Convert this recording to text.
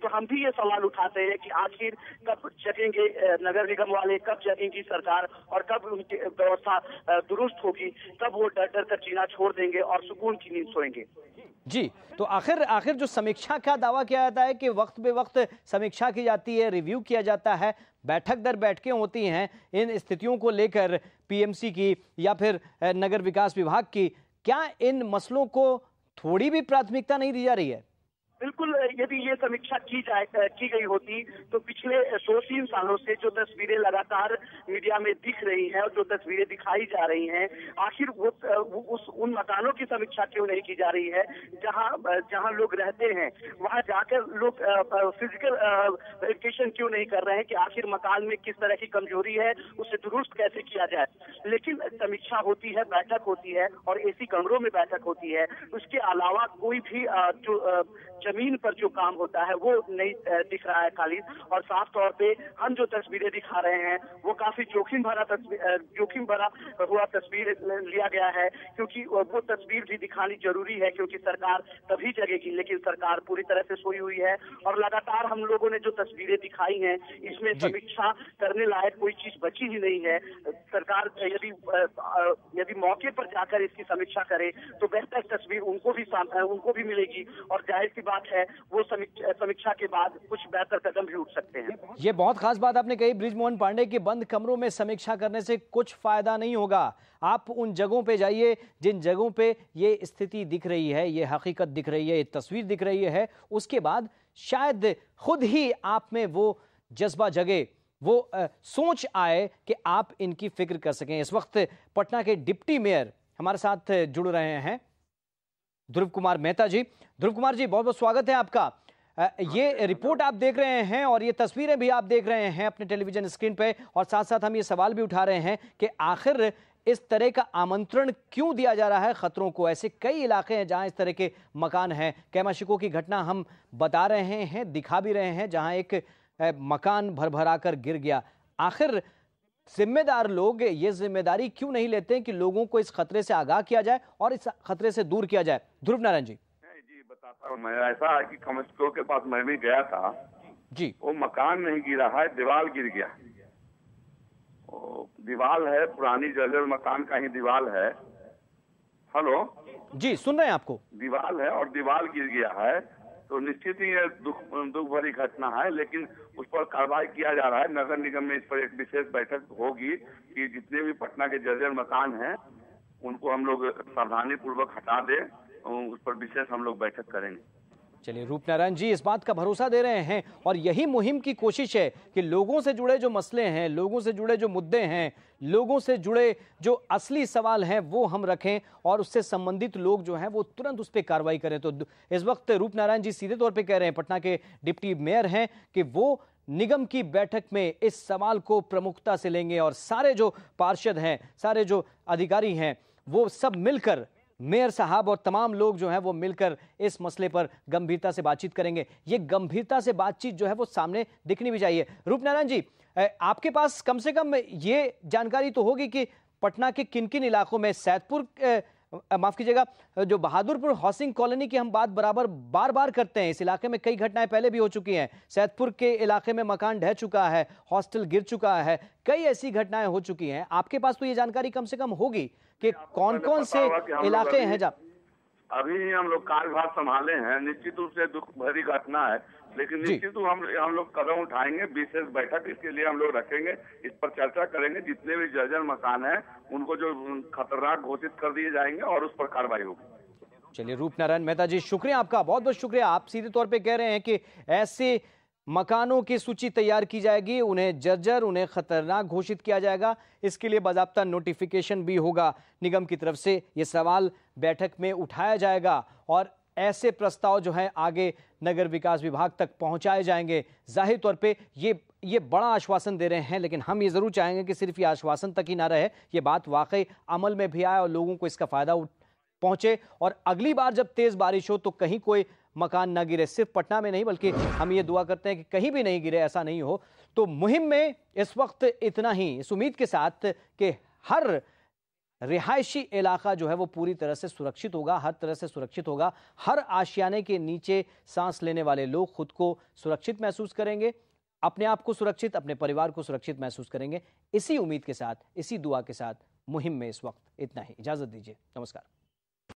तो हम भी ये सवाल उठाते हैं कि आखिर कब जगेंगे नगर निगम वाले, कब जगेंगी सरकार और कब उनकी व्यवस्था दुरुस्त होगी, कब वो डर डर कर जीना छोड़ देंगे और सुकून की नींद सोएंगे। जी, तो आखिर जो समीक्षा का दावा किया जाता है कि वक्त बे वक्त समीक्षा की जाती है, रिव्यू किया जाता है, बैठक दर बैठकें होती हैं इन स्थितियों को लेकर, पीएमसी की या फिर नगर विकास विभाग की, क्या इन मसलों को थोड़ी भी प्राथमिकता नहीं दी जा रही है? बिल्कुल, यदि ये समीक्षा की गई होती तो पिछले 2-3 सालों से जो तस्वीरें लगातार मीडिया में दिख रही हैं और जो तस्वीरें दिखाई जा रही हैं, आखिर उन मकानों की समीक्षा क्यों नहीं की जा रही है जहां लोग रहते हैं, वहां जाकर लोग फिजिकल वेरिफिकेशन क्यों नहीं कर रहे हैं कि आखिर मकान में किस तरह की कमजोरी है, उसे दुरुस्त कैसे किया जाए। लेकिन समीक्षा होती है, बैठक होती है और एसी कमरों में बैठक होती है, उसके अलावा कोई भी जो जमीन पर जो काम होता है वो नहीं दिख रहा है खालिद। और साफ तौर पे हम जो तस्वीरें दिखा रहे हैं वो काफी जोखिम भरा हुआ तस्वीर लिया गया है, क्योंकि वो तस्वीर भी दिखानी जरूरी है, क्योंकि सरकार तभी जगेगी, लेकिन सरकार पूरी तरह से सोई हुई है। और लगातार हम लोगों ने जो तस्वीरें दिखाई हैं इसमें समीक्षा करने लायक कोई चीज बची ही नहीं है। सरकार यदि मौके पर जाकर इसकी समीक्षा करे तो बेहतर तस्वीर उनको भी मिलेगी और जाहिर सी बात है वो समीक्षा के बाद कुछ बेहतर कदम भी उठ सकते हैं। ये बहुत खास बात आपने कही बृजमोहन पांडे की, बंद कमरों में समीक्षा करने से कुछ फायदा नहीं होगा। आप उन जगहों पे जाइए जिन जगहों पे ये स्थिति दिख रही है, ये हकीकत दिख रही है, ये तस्वीर दिख रही है, उसके बाद शायद खुद ही आप में वो जज्बा जगे, वो सोच आए कि आप इनकी फिक्र कर सकें। इस वक्त पटना के डिप्टी मेयर हमारे साथ जुड़ रहे हैं, ध्रुव कुमार मेहता जी। ध्रुव कुमार जी, बहुत बहुत स्वागत है आपका। ये रिपोर्ट आप देख रहे हैं और ये तस्वीरें भी आप देख रहे हैं अपने टेलीविजन स्क्रीन पे, और साथ साथ हम ये सवाल भी उठा रहे हैं कि आखिर इस तरह का आमंत्रण क्यों दिया जा रहा है खतरों को। ऐसे कई इलाके हैं जहां इस तरह के मकान हैं। कैमा शिको की घटना हम बता रहे हैं, दिखा भी रहे हैं, जहां एक मकान भरभरा कर गिर गया। आखिर जिम्मेदार लोग ये जिम्मेदारी क्यों नहीं लेते हैं कि लोगों को इस खतरे से आगाह किया जाए और इस खतरे से दूर किया जाए? ध्रुव नारायण जी। जी बताता हूँ मैं, ऐसा है कि कमिश्नर के पास मैं भी गया था जी। वो मकान नहीं गिरा है, दीवार गिर गया। दीवार है, पुरानी जर्जर मकान का ही दीवार है। हेलो जी, सुन रहे हैं आपको। दीवार है और दीवार गिर गया है, तो निश्चित ही ये दुख भरी घटना है, लेकिन उस पर कार्रवाई किया जा रहा है। नगर निगम में इस पर एक विशेष बैठक होगी कि जितने भी पटना के जर्जर मकान हैं उनको हम लोग सावधानी पूर्वक हटा दें, उस पर विशेष हम लोग बैठक करेंगे। चलिए, रूप नारायण जी इस बात का भरोसा दे रहे हैं और यही मुहिम की कोशिश है कि लोगों से जुड़े जो मसले हैं, लोगों से जुड़े जो मुद्दे हैं, लोगों से जुड़े जो असली सवाल हैं वो हम रखें और उससे संबंधित लोग जो हैं वो तुरंत उस पर कार्रवाई करें। तो इस वक्त रूप नारायण जी सीधे तौर पे कह रहे हैं, पटना के डिप्टी मेयर हैं, कि वो निगम की बैठक में इस सवाल को प्रमुखता से लेंगे और सारे जो पार्षद हैं, सारे जो अधिकारी हैं, वो सब मिलकर, मेयर साहब और तमाम लोग जो हैं वो मिलकर इस मसले पर गंभीरता से बातचीत करेंगे। ये गंभीरता से बातचीत जो है वो सामने दिखनी भी चाहिए। रूप नारायण जी, आपके पास कम से कम ये जानकारी तो होगी कि पटना के किन किन इलाकों में, सैदपुर, माफ कीजिएगा, जो बहादुरपुर हाउसिंग कॉलोनी की हम बात बार बार करते हैं, इस इलाके में कई घटनाएं पहले भी हो चुकी हैं। सैदपुर के इलाके में मकान ढह चुका है, हॉस्टल गिर चुका है, कई ऐसी घटनाएं हो चुकी हैं। आपके पास तो ये जानकारी कम से कम होगी कि कौन कौन से इलाके हैं जब अभी हम लोग कार्यभार संभाले हैं। निश्चित रूप से दुख भरी घटना है, लेकिन निश्चित हम लोग कदम उठाएंगे। विशेष बैठक इसके लिए हम लोग रखेंगे, इस पर चर्चा करेंगे। जितने भी जर्जर मकान है उनको जो खतरनाक घोषित कर दिए जाएंगे और उस पर कार्रवाई होगी। चलिए, रूप नारायण मेहता जी, शुक्रिया आपका, बहुत बहुत शुक्रिया। आप सीधे तौर पे कह रहे हैं कि ऐसे मकानों की सूची तैयार की जाएगी, उन्हें जर्जर, उन्हें खतरनाक घोषित किया जाएगा। इसके लिए बाकायदा नोटिफिकेशन भी होगा निगम की तरफ से। ये सवाल बैठक में उठाया जाएगा और ऐसे प्रस्ताव जो है आगे नगर विकास विभाग तक पहुंचाए जाएंगे। जाहिर तौर पे ये बड़ा आश्वासन दे रहे हैं, लेकिन हम ये जरूर चाहेंगे कि सिर्फ ये आश्वासन तक ही ना रहे, ये बात वाकई अमल में भी आए और लोगों को इसका फायदा पहुंचे। और अगली बार जब तेज बारिश हो तो कहीं कोई मकान ना गिरे, सिर्फ पटना में नहीं बल्कि हम ये दुआ करते हैं कि कहीं भी नहीं गिरे, ऐसा नहीं हो। तो मुहिम में इस वक्त इतना ही, इस उम्मीद के साथ कि हर रिहायशी इलाका जो है वो पूरी तरह से सुरक्षित होगा, हर तरह से सुरक्षित होगा। हर आशियाने के नीचे सांस लेने वाले लोग खुद को सुरक्षित महसूस करेंगे, अपने आप को सुरक्षित, अपने परिवार को सुरक्षित महसूस करेंगे। इसी उम्मीद के साथ, इसी दुआ के साथ मुहिम में इस वक्त इतना ही। इजाजत दीजिए, नमस्कार।